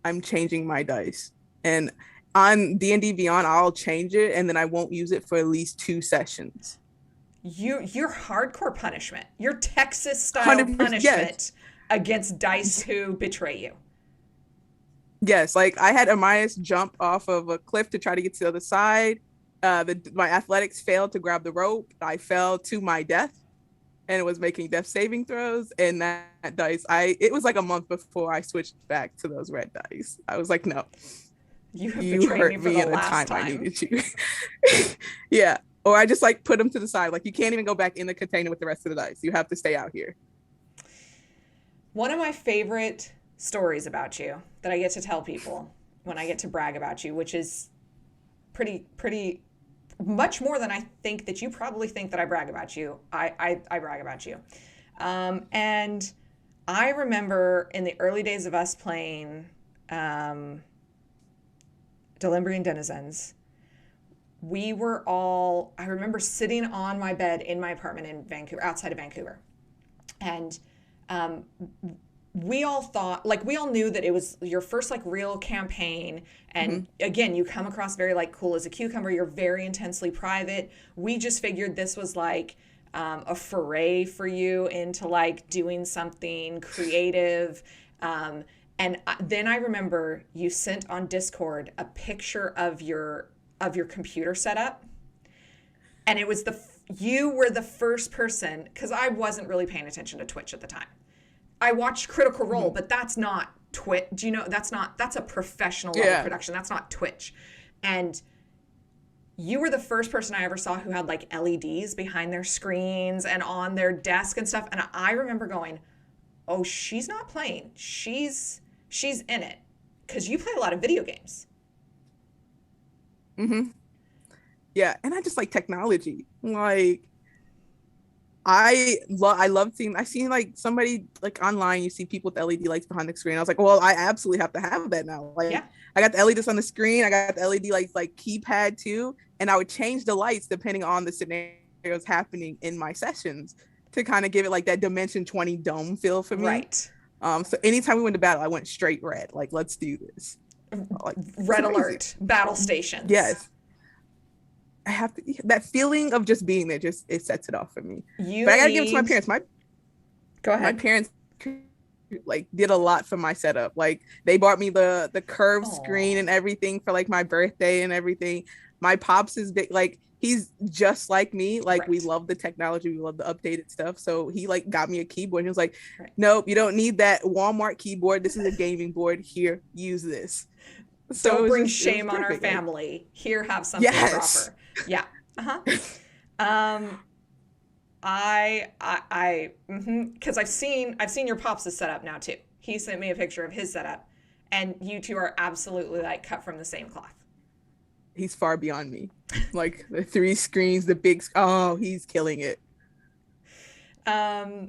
I'm changing my dice. And on D&D Beyond, I'll change it and then I won't use it for at least 2 sessions. You're hardcore punishment. You're Texas style 100%. punishment Yes. against dice who betray you. Yes, like I had Amias jump off of a cliff to try to get to the other side. My athletics failed to grab the rope. I fell to my death and was making death saving throws. And that dice, it was like a month before I switched back to those red dice. I was like, no, You have you betrayed me hurt for me the in the last time I time. needed you. Yeah. Or I just like put them to the side. Like you can't even go back in the container with the rest of the dice. You have to stay out here. One of my favorite stories about you that I get to tell people when I get to brag about you, which is pretty much more than I think that you probably think that I brag about you. I brag about you. And I remember in the early days of us playing Delphia Denizens, I remember sitting on my bed in my apartment in Vancouver, outside of Vancouver. And we all knew that it was your first like real campaign. And again, you come across very like cool as a cucumber. You're very intensely private. We just figured this was like a foray for you into like doing something creative. Then I remember you sent on Discord a picture of your computer setup. And it was you were the first person, because I wasn't really paying attention to Twitch at the time. I watched Critical Role, but that's not Twitch. Do you know, that's a professional level production. That's not Twitch. And you were the first person I ever saw who had like LEDs behind their screens and on their desk and stuff. And I remember going, oh, she's not playing. She's in it. Because you play a lot of video games. Yeah. And I just like technology. Like I love seeing. I seen like somebody like online. You see people with LED lights behind the screen. I was like, well, I absolutely have to have that now. Like, Yeah. I got the LEDs on the screen. I got the LED lights like keypad too, and I would change the lights depending on the scenarios happening in my sessions to kind of give it like that Dimension 20 dome feel for me. Right. So anytime we went to battle, I went straight red. Like, let's do this. Like, Red alert. Battle stations. Yes. I have to, that feeling of just being there, just it sets it off for me. But I gotta give it to my parents. Go ahead. My parents like did a lot for my setup. Like they bought me the curved screen and everything for like my birthday and everything. My pops is big, like he's just like me. Like we love the technology, we love the updated stuff. So he like got me a keyboard and he was like, nope, you don't need that Walmart keyboard. This is a gaming board. Here, use this. So don't bring shame on our family. Here, have something proper. Yeah. Because I've seen your pops' setup now too. He sent me a picture of his setup, and you two are absolutely like cut from the same cloth. He's far beyond me. Like the 3 screens, the big. Oh, he's killing it. Where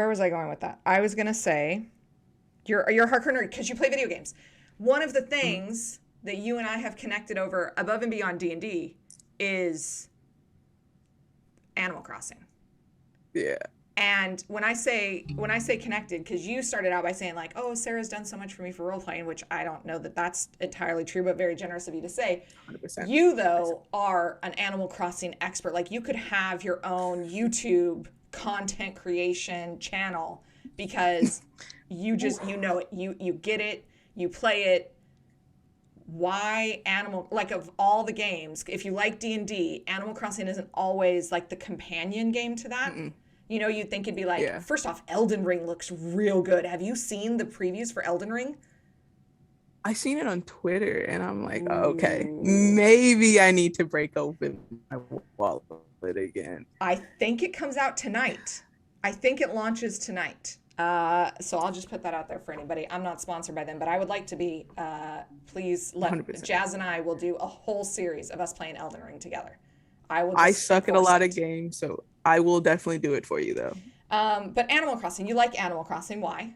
was I going with that? I was gonna say, you're a hardcore nerd because you play video games. One of the things that you and I have connected over above and beyond D&D is Animal Crossing. Yeah. And when I say connected, because you started out by saying like, oh, Sarah's done so much for me for role playing, which I don't know that that's entirely true, but very generous of you to say. 100%. You though are an Animal Crossing expert. Like you could have your own YouTube content creation channel because you know it, you get it, you play it. Why animal, like of all the games, if you like D&D, Animal Crossing isn't always like the companion game to that. Mm-mm. You know, you'd think it'd be like, Yeah. first off, Elden Ring looks real good. Have you seen the previews for Elden Ring? I seen it on Twitter and I'm like, oh, okay, Ooh. maybe I need to break open my wallet again. I think it comes out tonight. I think it launches tonight. So I'll just put that out there for anybody. I'm not sponsored by them, but I would like to be. Please let 100%. Jazz and I will do a whole series of us playing Elden Ring together. I will I just suck at a enforce lot of it. games, so I will definitely do it for you though. But Animal Crossing, you like Animal Crossing? Why?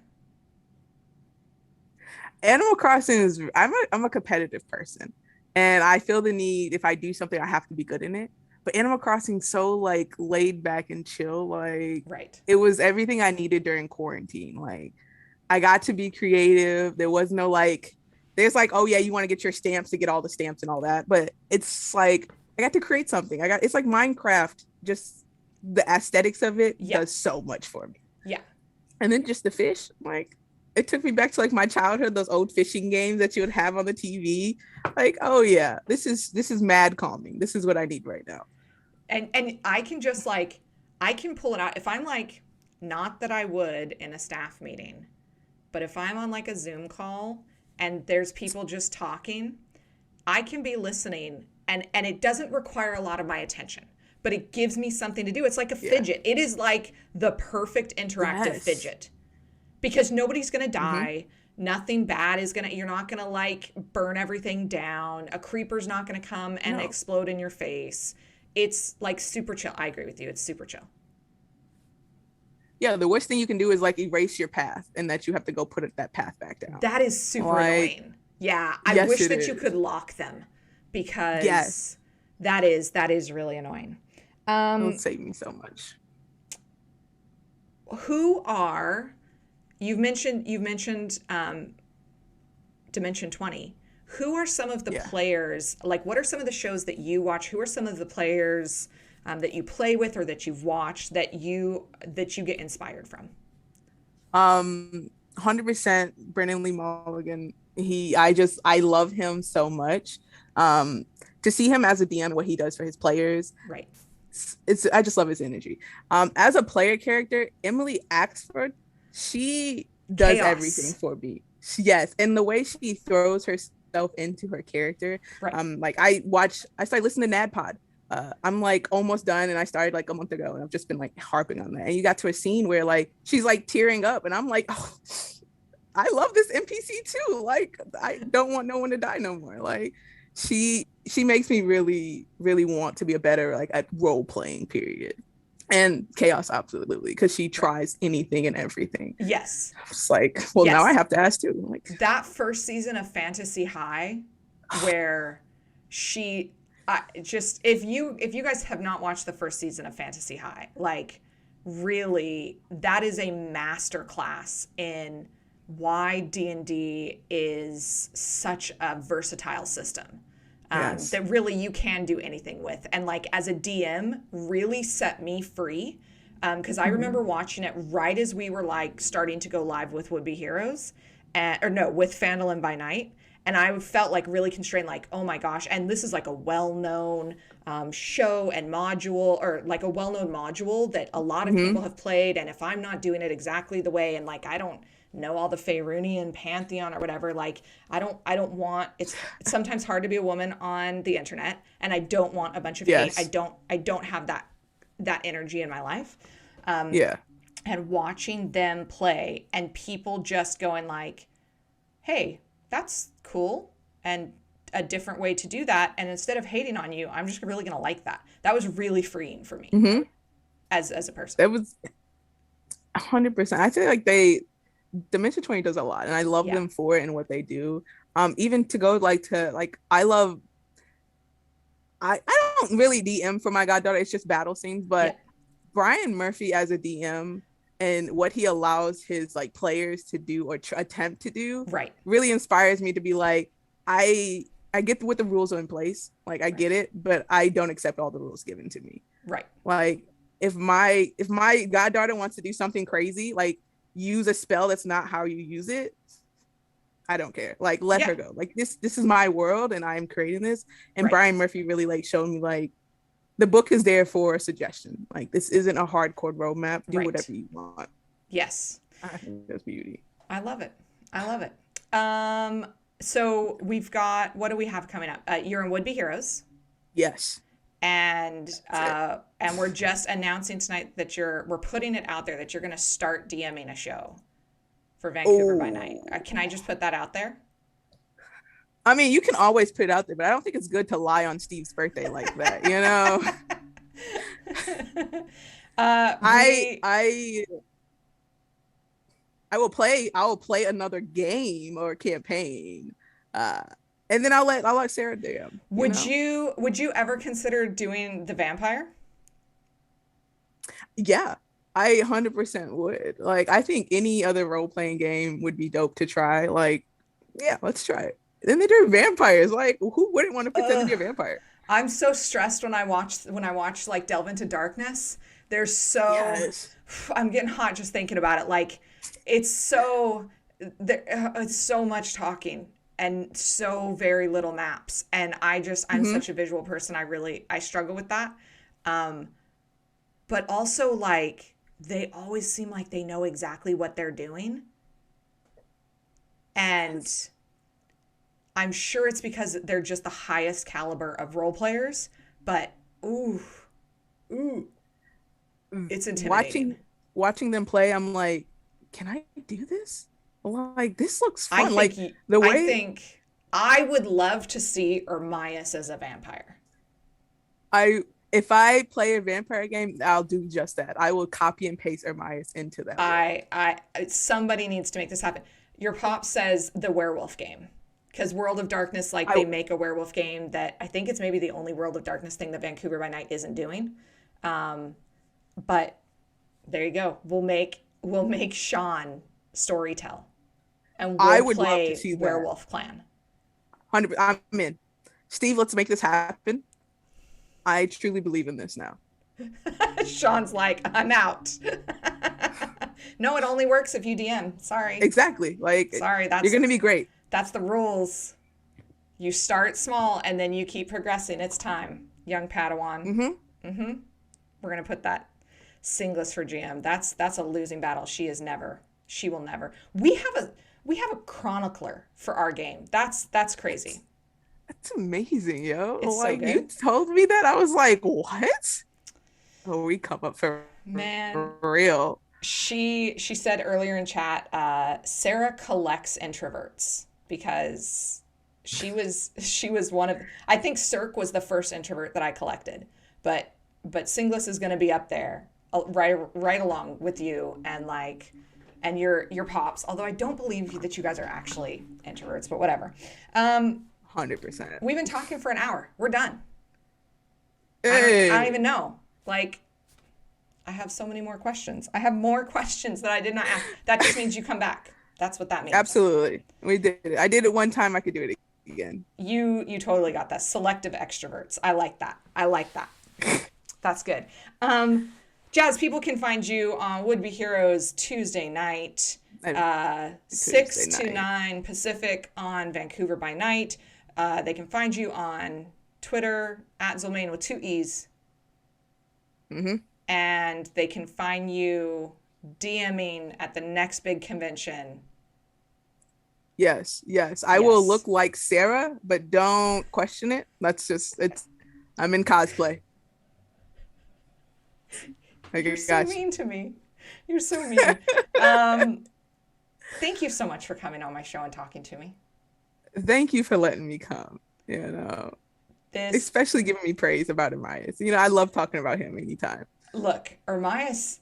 Animal Crossing is I'm a competitive person and I feel the need if I do something I have to be good in it. But Animal Crossing's so like laid back and chill. Like Right. it was everything I needed during quarantine. Like I got to be creative. There was no like there's like, oh yeah, you want to get your stamps to get all the stamps and all that. But it's like I got to create something. It's like Minecraft, just the aesthetics of it Yeah. does so much for me. Yeah. And then just the fish, like it took me back to like my childhood, those old fishing games that you would have on the TV. Like, oh yeah, this is mad calming. This is what I need right now. And I can just like I can pull it out if I'm like not that I would in a staff meeting, but if I'm on like a Zoom call and there's people just talking, I can be listening and it doesn't require a lot of my attention, but it gives me something to do. It's like a Yeah. fidget. It is like the perfect interactive Yes. fidget because nobody's going to Mm-hmm. die. Nothing bad is going to, you're not going to like burn everything down. A creeper's not going to come and No. explode in your face. It's like super chill. I agree with you. It's super chill. Yeah, the worst thing you can do is like erase your path and that you have to go put that path back down. That is super Like, annoying. Yeah, I yes, wish it that you is. could lock them because Yes. that is really annoying. It would Um, save me so much. who are you've mentioned Dimension 20. Who are some of the Yeah. players? Like, what are some of the shows that you watch? Who are some of the players that you play with or that you've watched that you get inspired from? 100% Brennan Lee Mulligan. I love him so much. To see him as a DM, what he does for his players, Right. it's I just love his energy. As a player character, Emily Axford, she does everything Chaos. for me. Yes, and the way she throws herself into her character. Right. Like I started listening to NADPOD. I'm like almost done, and I started like a month ago, and I've just been like harping on that. And you got to a scene where like she's like tearing up, and I'm like, oh, I love this NPC too. Like I don't want no one to die no more. Like she makes me really really want to be a better like at role playing period. And chaos absolutely because she Right. tries anything and everything. Yes. It's like, well, now I Yes. have to ask too. Like, That first season of Fantasy High, where she just if you guys have not watched the first season of Fantasy High, like really that is a master class in why D&D is such a versatile system yes. that really you can do anything with. And like as a DM, really set me free. Because I Mhm. remember watching it right as we were like starting to go live with Would Be Heroes, or no, with Fandolin by Night. And I felt like really constrained, like, oh my gosh. And this is like a well known show and module, or like a well known module that a lot of people Mhm. have played. And if I'm not doing it exactly the way, and like I don't know all the Faerunian pantheon or whatever, like I don't want it's sometimes hard to be a woman on the internet, and I don't want a bunch of hate. I Yes. don't I don't have that energy in my life. Um, Yeah. and watching them play and people just going like, hey, that's cool and a different way to do that. And instead of hating on you, I'm just really going to like that. That was really freeing for me Hmm. as a person. That was 100%. I feel like Dimension 20 does a lot, and I love Yeah. them for it and what they do. Even to go like to like I love I don't really DM for my goddaughter. It's just battle scenes, Yeah. but Brian Murphy as a DM and what he allows his like players to do or attempt to do Right. really inspires me to be like, I get what the rules are in place, like I get it, but I don't accept all the rules given to me. Right. Like if my goddaughter wants to do something crazy, like use a spell that's not how you use it, I don't care. Like let Yeah. her go. Like this is my world and I'm creating this. And Right. Brian Murphy really like showed me like the book is there for a suggestion. Like this isn't a hardcore roadmap. Do Right. whatever you want. Yes. I think that's beauty. I love it. I love it. So we've got, what do we have coming up? You're in Would Be Heroes. Yes. And we're just announcing tonight that we're putting it out there that you're going to start DMing a show for Vancouver by Night. Can I just put that out there? I mean, you can always put it out there, but I don't think it's good to lie on Steve's birthday like that, you know? I will play another game or campaign. And then I'll let Sarah do them. Would you ever consider doing the vampire? Yeah, I 100% would. Like, I think any other role playing game would be dope to try. Like, yeah, let's try it. Then they do vampires. Like, who wouldn't want to pretend to be a vampire? I'm so stressed when I watch like Delve into Darkness. Yes. I'm getting hot just thinking about it. Like, it's so much talking and so very little maps, and I'm such a visual person. I struggle with that. But also, like, they always seem like they know exactly what they're doing, and I'm sure it's because they're just the highest caliber of role players. But ooh, it's intimidating. Watching them play, I'm like, can I do this? Like, this looks fun. I think I would love to see Ermias as a vampire. If I play a vampire game, I'll do just that. I will copy and paste Ermias into that. Somebody needs to make this happen. Your pop says the werewolf game. Because World of Darkness, like, they make a werewolf game that I think it's maybe the only World of Darkness thing that Vancouver by Night isn't doing. But there you go. We'll make Sean storytell, and I we'll would love play to see Werewolf Clan. 100%. I'm in. Steve, let's make this happen. I truly believe in this now. Sean's like, I'm out. No, it only works if you DM. Sorry. Exactly. Like, sorry, you're going to be great. That's the rules. You start small and then you keep progressing. It's time, young Padawan. We're going to put that Singles for GM. That's a losing battle. She will never. We have a chronicler for our game. That's crazy. That's amazing, yo. It's like, so good. you told me that, I was like, what? Oh, we come up for real. She said earlier in chat, Sarah collects introverts because she was one of, I think Cirque was the first introvert that I collected, but Singles is going to be up there right along with you and your pops. Although I don't believe that you guys are actually introverts, but whatever. 100%. We've been talking for an hour. We're done. Hey. I don't even know. Like, I have so many more questions. I have more questions that I did not ask. That just means you come back. That's what that means. Absolutely. We did it. I did it one time. I could do it again. You totally got that. Selective extroverts. I like that. That's good. Jazz, people can find you on Would Be Heroes Tuesday night, 6 to 9 Pacific on Vancouver by Night. They can find you on Twitter at Zulmanee with 2 E's. And they can find you DMing at the next big convention. Yes. I will look like Sarah, but don't question it. I'm in cosplay. Okay, You're so mean to me. You're so mean. Thank you so much for coming on my show and talking to me. Thank you for letting me come. Especially giving me praise about Ermias. I love talking about him anytime. Look, Ermias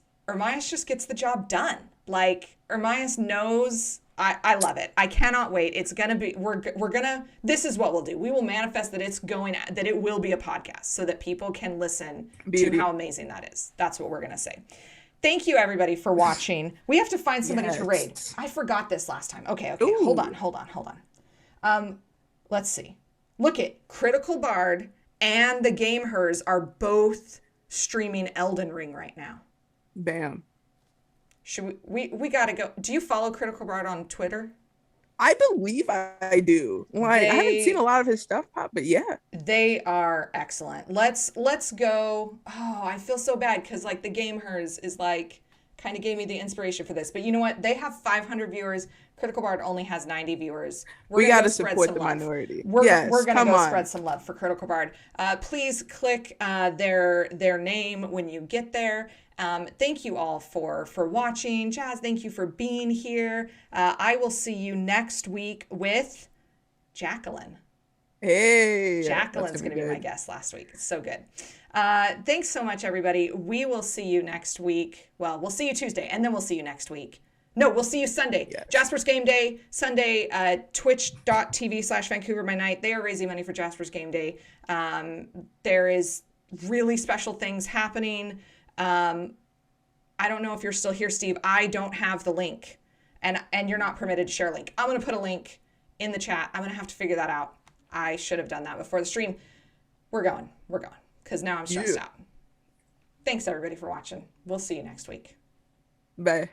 just gets the job done. Like, Ermias knows I love it. I cannot wait. It's gonna be this is what we'll do. We will manifest that that it will be a podcast so that people can listen to how amazing that is. That's what we're gonna say. Thank you everybody for watching. We have to find somebody to raid. I forgot this last time. Okay. Ooh. Hold on. Let's see. Look at Critical Bard and the Game Hers are both streaming Elden Ring right now. Bam. Should we gotta go. Do you follow Critical Bard on Twitter? I believe I do. Like, I haven't seen a lot of his stuff pop, but yeah. They are excellent. Let's go. Oh, I feel so bad because like the Game Hers is like kind of gave me the inspiration for this. But you know what? They have 500 viewers. Critical Bard only has 90 viewers. We got to support the minority. We're going to go spread some love for Critical Bard. Please click their name when you get there. Thank you all for watching. Jazz, thank you for being here. I will see you next week with Jacqueline. Hey, Jacqueline's going to be my guest last week. It's so good. Thanks so much, everybody. We will see you next week. Well, we'll see you Tuesday, and then we'll see you next week. No, we'll see you Sunday. Yes. Jasper's Game Day, Sunday, twitch.tv/Vancouver by night. They are raising money for Jasper's Game Day. There is really special things happening. I don't know if you're still here, Steve. I don't have the link, and you're not permitted to share a link. I'm going to put a link in the chat. I'm going to have to figure that out. I should have done that before the stream. We're going, because now I'm stressed out. Thanks, everybody, for watching. We'll see you next week. Bye.